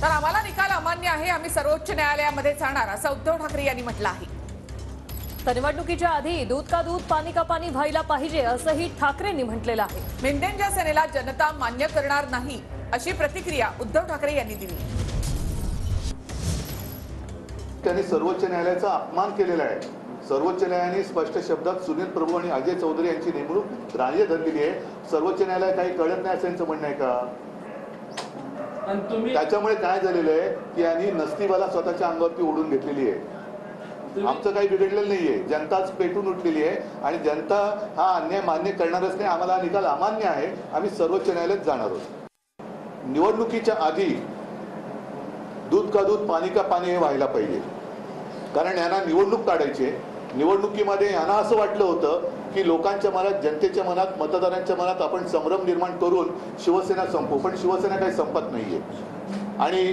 तर आम्हाला निकाल अमान्य आहे, आम्ही सर्वोच्च न्यायालयामध्ये जाणार असं उद्धव ठाकरे यांनी म्हटलं आहे। तर निवडणुकीच्या आधी दूध का दूध पाणी का पाणी व्हायला पाहिजे असंही ठाकरेंनी म्हटलेलं आहे। मेंढ्यांच्या सेनेला जनता मान्य करणार नाही अशी प्रतिक्रिया उद्धव ठाकरे यांनी दिली। त्यांनी सर्वोच्च न्यायालयाचा अपमान केलेला आहे। सर्वोच्च न्यायालयाने स्पष्ट शब्दात सुनील प्रभू आणि अजय चौधरी यांची नेमणूक ग्राह्य धरलेली आहे। सर्वोच्च न्यायालय काही कळत नाही असं म्हणणं आहे का? त्याच्यामुळे काय झालेलं आहे की यांनी नसतीबाला स्वतःच्या अंगावरती ओढून घेतलेली आहे। आमचं काही बिघडलेलं नाहीये, जनताच पेटून उठलेली आहे आणि जनता हा अन्याय मान्य करणारच नाही। आम्हाला निकाल अमान्य आहे, आम्ही सर्वोच्च न्यायालयात जाणार आहोत। निवडणुकीच्या आधी दूध का दूध पाणी का पाणी हे व्हायला पाहिजे, कारण यांना निवडणूक काढायची। निवडणुकीमध्ये यांना असं वाटलं होतं की लोकांच्या मनात, जनतेच्या मनात, मतदारांच्या मनात आपण संभ्रम निर्माण करून शिवसेना संपवू, पण शिवसेना काही संपत नाहीये आणि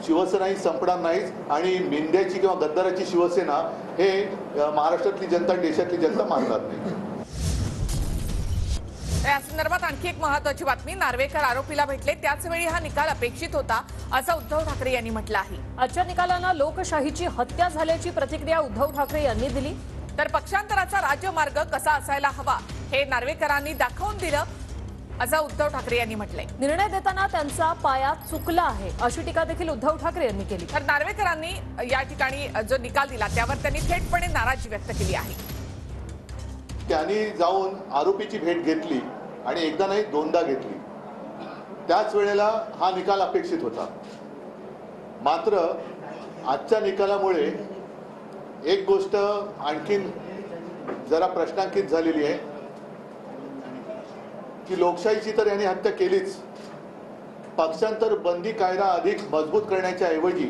शिवसेनाही संपणार नाहीच आणि मेंढ्याची किंवा गद्दाराची शिवसेना हे महाराष्ट्रातली जनता, देशातली जनता मानणार नाही। या संदर्भात आणखी एक महत्त्वाची बातमी, नार्वेकर आरोपीला भेटले त्याच वेळी हा निकाल अपेक्षित होता असं उद्धव ठाकरे यांनी म्हटलं आहे। आजच्या निकालानं लोकशाहीची हत्या झाल्याची प्रतिक्रिया उद्धव ठाकरे यांनी दिली। तर पक्षांतराचा राज्यमार्ग कसा असायला हवा हे नार्वेकरांनी दाखवून दिलं असं उद्धव ठाकरे यांनी म्हटलंय। निर्णय देताना त्यांचा पाया चुकला आहे अशी टीका देखील उद्धव ठाकरे यांनी केली। तर नार्वेकरांनी या ठिकाणी जो निकाल दिला त्यावर त्यांनी थेटपणे नाराजी व्यक्त केली आहे। त्यांनी जाऊन आरोपीची भेट घेतली आणि एकदा नाही दोनदा घेतली, त्याच वेळेला हा निकाल अपेक्षित होता। मात्र आजच्या निकालामुळे एक गोष्ट आणखीन जरा प्रश्नांकित झालेली आहे की लोकशाहीची तर यांनी हत्या केलीच, पक्षांतर बंदी कायदा अधिक मजबूत करण्याच्या ऐवजी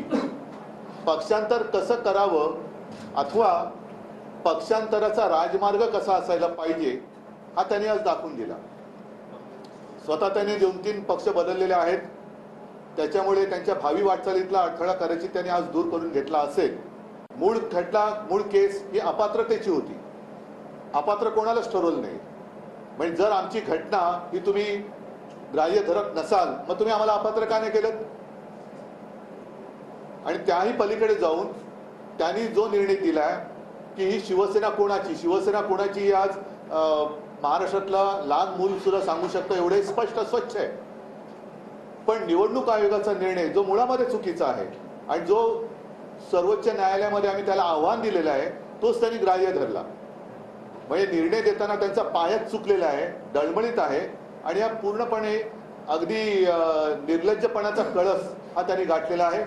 पक्षांतर कसं करावं अथवा पक्षांतराचा राजमार्ग कसा असायला पाहिजे हा त्यांनी आज दाखवून दिला। स्वतः त्यांनी 2-3 पक्ष बदललेले आहेत, त्याच्यामुळे त्यांच्या भावी वाटचालीतला अडथळा करायची त्यांनी आज दूर करून घेतला असेल। मूळ खटला, मूळ केस ही अपात्रतेची होती, अपात्र कोणालाच ठरवलं नाही। म्हणजे जर आमची घटना ही तुम्ही ग्राह्य धरत नसाल मग तुम्ही आम्हाला अपात्र का नाही केलं? आणि त्याही पलीकडे जाऊन त्यांनी जो निर्णय दिलाय की ही शिवसेना कोणाची, शिवसेना कोणाची आज महाराष्ट्रातला लहान मूल सुद्धा सांगू शकतो, एवढे स्पष्ट स्वच्छ आहे। पण निवडणूक आयोगाचा निर्णय जो मुळामध्ये चुकीचा आहे आणि जो सर्वोच्च न्यायालयामध्ये आम्ही त्याला आव्हान दिलेलं आहे तोच त्यांनी ग्राह्य धरला। म्हणजे निर्णय देताना त्यांचा पायच चुकलेला आहे, डळमळीत आहे आणि हा पूर्णपणे अगदी निर्लज्जपणाचा कळस हा त्यांनी गाठलेला आहे।